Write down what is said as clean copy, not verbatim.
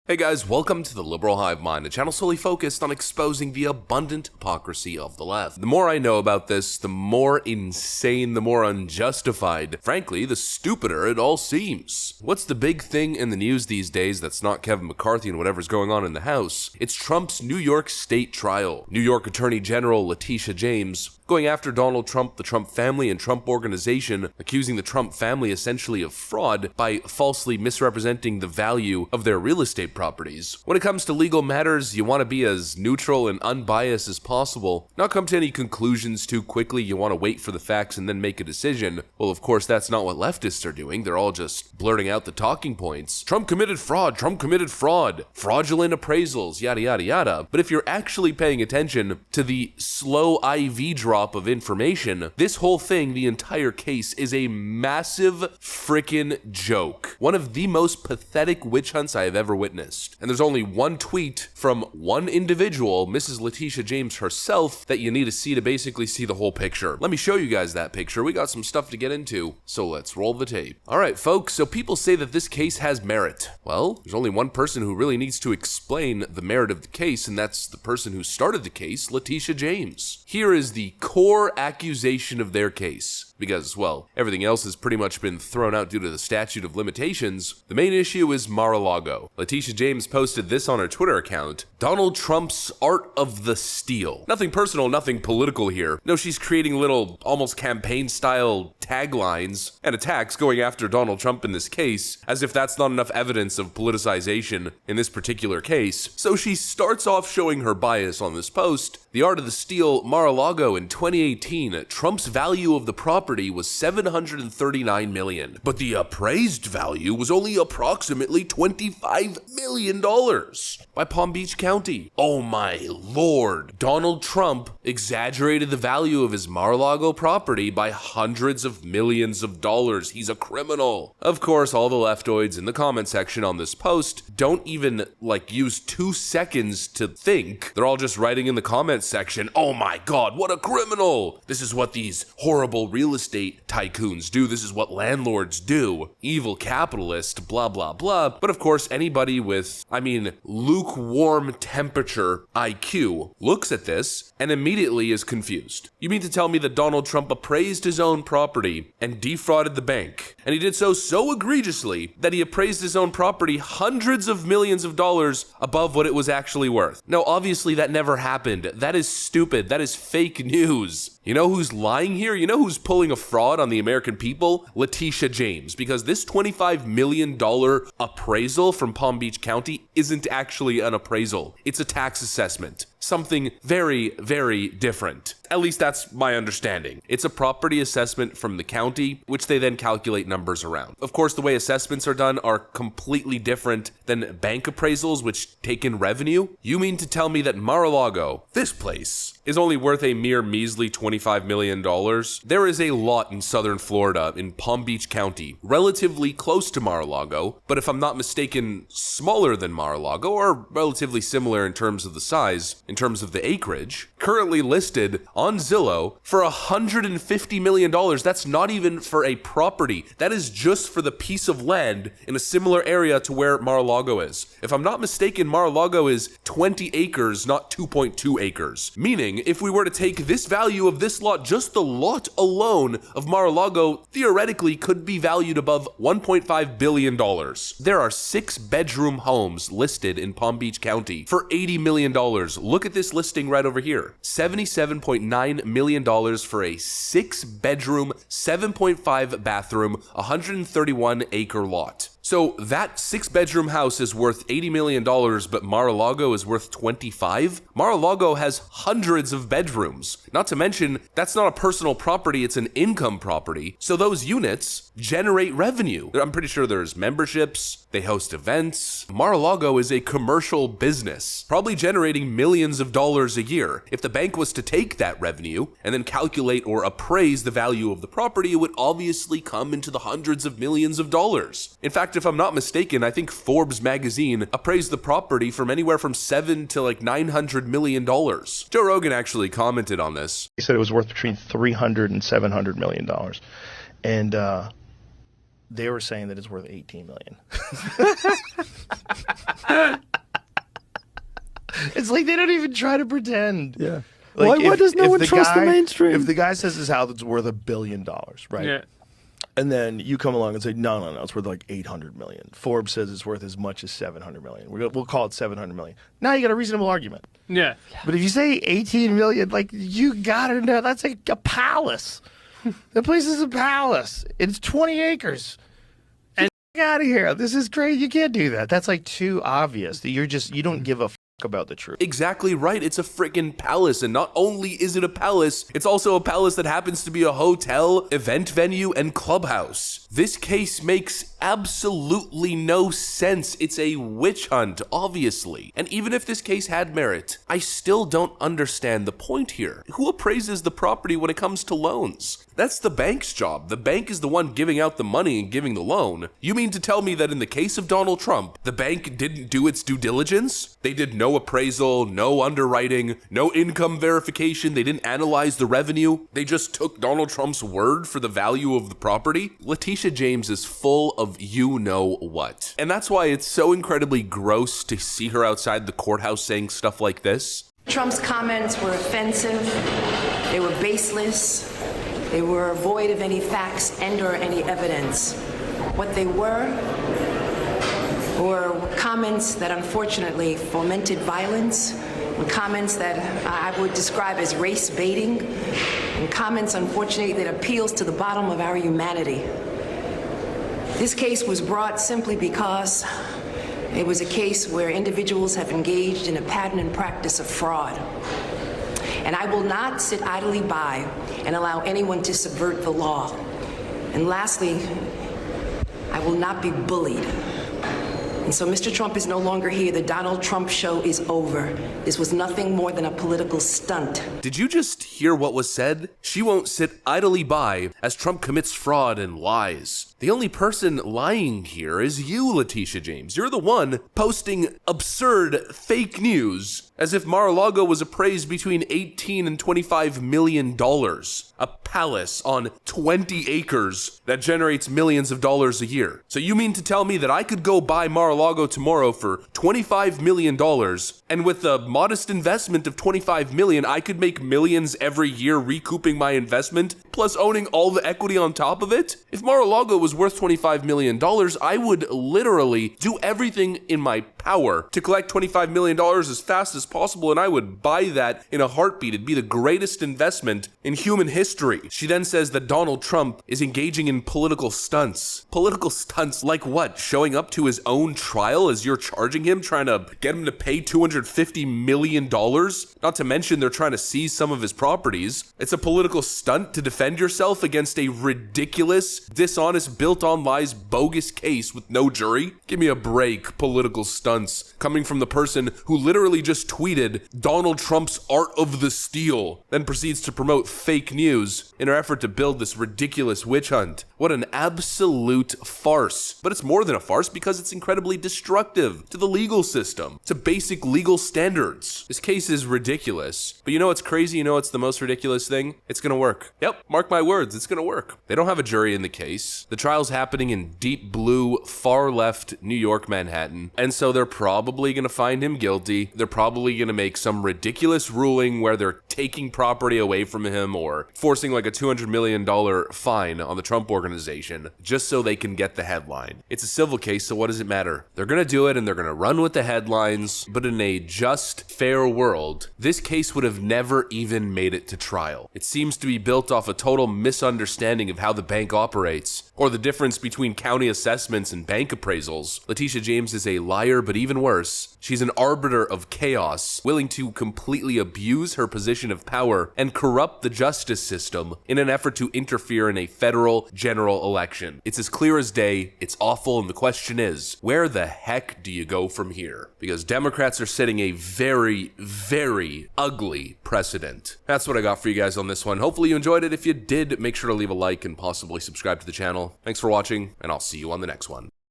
Hey guys, welcome to the Liberal Hive Mind, a channel solely focused on exposing the abundant hypocrisy of the left. The more I know about this, the more insane, the more unjustified, frankly, the stupider it all seems. What's the big thing in the news these days that's not Kevin McCarthy and whatever's going on in the House? It's Trump's New York State trial. New York Attorney General Letitia James going after Donald Trump, the Trump family, and Trump Organization, accusing the Trump family essentially of fraud by falsely misrepresenting the value of their real estate properties. When it comes to legal matters, you want to be as neutral and unbiased as possible, not come to any conclusions too quickly. You want to wait for the facts and then make a decision. Well, of course, that's not what leftists are doing. They're all just blurting out the talking points. Trump committed fraud, fraudulent appraisals, yada, yada, yada. But if you're actually paying attention to the slow IV drop of information, this whole thing, the entire case, is a massive freaking joke. One of the most pathetic witch hunts I have ever witnessed. And there's only one tweet from one individual, Mrs. Letitia James herself, that you need to see to basically see the whole picture. Let me show you guys that picture. We got some stuff to get into, so let's roll the tape. Alright folks, so people say that this case has merit. Well, there's only one person who really needs to explain the merit of the case, and that's the person who started the case, Letitia James. Here is the core accusation of their case. Because, well, everything else has pretty much been thrown out due to the statute of limitations. The main issue is Mar-a-Lago. Letitia James posted this on her Twitter account: Donald Trump's art of the steal. Nothing personal, nothing political here. No, she's creating little, almost campaign-style taglines and attacks going after Donald Trump in this case, as if that's not enough evidence of politicization in this particular case. So she starts off showing her bias on this post. The art of the steal, Mar-a-Lago in 2018, Trump's value of the property was $739 million, but the appraised value was only approximately $25 million by Palm Beach County. Oh my lord. Donald Trump exaggerated the value of his Mar-a-Lago property by hundreds of millions of dollars. He's a criminal. Of course, all the leftoids in the comment section on this post don't even use 2 seconds to think. They're all just writing in the comment section, oh my god, what a criminal. This is what these horrible real estate tycoons do. This is what landlords do. Evil capitalist, blah, blah, blah. But of course, anybody with, lukewarm temperature IQ looks at this and immediately is confused. You mean to tell me that Donald Trump appraised his own property and defrauded the bank? And he did so egregiously that he appraised his own property hundreds of millions of dollars above what it was actually worth. Now, obviously that never happened. That is stupid. That is fake news. You know who's lying here? You know who's pulling a fraud on the American people? Letitia James. Because this $25 million appraisal from Palm Beach County isn't actually an appraisal. It's a tax assessment. Something very, very different. At least that's my understanding. It's a property assessment from the county, which they then calculate numbers around. Of course, the way assessments are done are completely different than bank appraisals, which take in revenue. You mean to tell me that Mar-a-Lago, this place, is only worth a mere measly $25 million? There is a lot in southern Florida, in Palm Beach County, relatively close to Mar-a-Lago, but if I'm not mistaken, smaller than Mar-a-Lago, or relatively similar in terms of the size, in terms of the acreage, currently listed on Zillow for $150 million. That's not even for a property. That is just for the piece of land in a similar area to where Mar-a-Lago is. If I'm not mistaken, Mar-a-Lago is 20 acres, not 2.2 acres. Meaning, if we were to take this value of this lot, just the lot alone of Mar-a-Lago theoretically could be valued above $1.5 billion. There are 6-bedroom homes listed in Palm Beach County for $80 million. Look at this listing right over here. $77.9 million for a 6-bedroom, 7.5 bathroom, 131-acre lot. So that 6-bedroom house is worth $80 million, but Mar-a-Lago is worth 25? Mar-a-Lago has hundreds of bedrooms. Not to mention, that's not a personal property, it's an income property. So those units generate revenue. I'm pretty sure there's memberships, they host events. Mar-a-Lago is a commercial business, probably generating millions of dollars a year. If the bank was to take that revenue and then calculate or appraise the value of the property, it would obviously come into the hundreds of millions of dollars. In fact, if I'm not mistaken, I think Forbes magazine appraised the property from anywhere from $700 to $900 million. Joe Rogan actually commented on this. He said it was worth between $300 and $700 million. And They were saying that it's worth $18 million. It's like they don't even try to pretend. Yeah. Like Why does no one trust the mainstream? If the guy says his house is worth $1 billion, right? Yeah. And then you come along and say, no, it's worth like $800 million. Forbes says it's worth as much as $700 million. We'll call it $700 million. Now you got a reasonable argument. Yeah. But if you say $18 million, like, you got to know that's like a palace. The place is a palace. It's 20 acres. And get out of here. This is great. You can't do that. That's like too obvious. That you don't give a about the truth. Exactly right. It's a freaking palace, and not only is it a palace, it's also a palace that happens to be a hotel, event venue, and clubhouse. This case makes absolutely no sense. It's a witch hunt, obviously. And even if this case had merit, I still don't understand the point here. Who appraises the property when it comes to loans? That's the bank's job. The bank is the one giving out the money and giving the loan. You mean to tell me that in the case of Donald Trump, the bank didn't do its due diligence? They did no appraisal, no underwriting, no income verification. They didn't analyze the revenue. They just took Donald Trump's word for the value of the property. Letitia James is full of you-know-what. And that's why it's so incredibly gross to see her outside the courthouse saying stuff like this. Trump's comments were offensive. They were baseless. They were void of any facts and/or any evidence. What they were comments that unfortunately fomented violence, comments that I would describe as race baiting, and comments, unfortunately, that appeals to the bottom of our humanity. This case was brought simply because it was a case where individuals have engaged in a pattern and practice of fraud. And I will not sit idly by and allow anyone to subvert the law. And lastly, I will not be bullied. And so Mr. Trump is no longer here. The Donald Trump show is over. This was nothing more than a political stunt. Did you just hear what was said? She won't sit idly by as Trump commits fraud and lies. The only person lying here is you, Letitia James. You're the one posting absurd fake news as if Mar-a-Lago was appraised between $18 and $25 million. A palace on 20 acres that generates millions of dollars a year. So you mean to tell me that I could go buy Mar-a-Lago tomorrow for $25 million, and with a modest investment of $25 million, I could make millions every year recouping my investment, plus owning all the equity on top of it? If Mar-a-Lago was worth $25 million, I would literally do everything in my power to collect $25 million as fast as possible, and I would buy that in a heartbeat. It'd be the greatest investment in human history. She then says that Donald Trump is engaging in political stunts. Political stunts like what? Showing up to his own trial as you're charging him, trying to get him to pay $250 million? Not to mention they're trying to seize some of his properties. It's a political stunt to defend yourself against a ridiculous, dishonest, built on lies, bogus case with no jury? Give me a break, political stunts. Coming from the person who literally just tweeted Donald Trump's art of the steal, then proceeds to promote fake news in her effort to build this ridiculous witch hunt. What an absolute farce. But it's more than a farce because it's incredibly destructive to the legal system, to basic legal standards. This case is ridiculous. But you know what's crazy? You know what's the most ridiculous thing? It's gonna work. Yep, mark my words, it's gonna work. They don't have a jury in the case. The trial's happening in deep blue, far left New York, Manhattan. And so they're probably gonna find him guilty. They're probably gonna make some ridiculous ruling where they're taking property away from him or forcing like a $200 million fine on the Trump organization just so they can get the headline. It's a civil case, so what does it matter? They're gonna do it and they're gonna run with the headlines, but in a just, fair world, this case would have never even made it to trial. It seems to be built off a total misunderstanding of how the bank operates, or the difference between county assessments and bank appraisals. Letitia James is a liar, but even worse, she's an arbiter of chaos, willing to completely abuse her position of power and corrupt the justice system in an effort to interfere in a federal general election. It's as clear as day, it's awful, and the question is, where the heck do you go from here? Because Democrats are setting a very, very ugly precedent. That's what I got for you guys on this one. Hopefully you enjoyed it. If you did, make sure to leave a like and possibly subscribe to the channel. Thanks for watching, and I'll see you on the next one.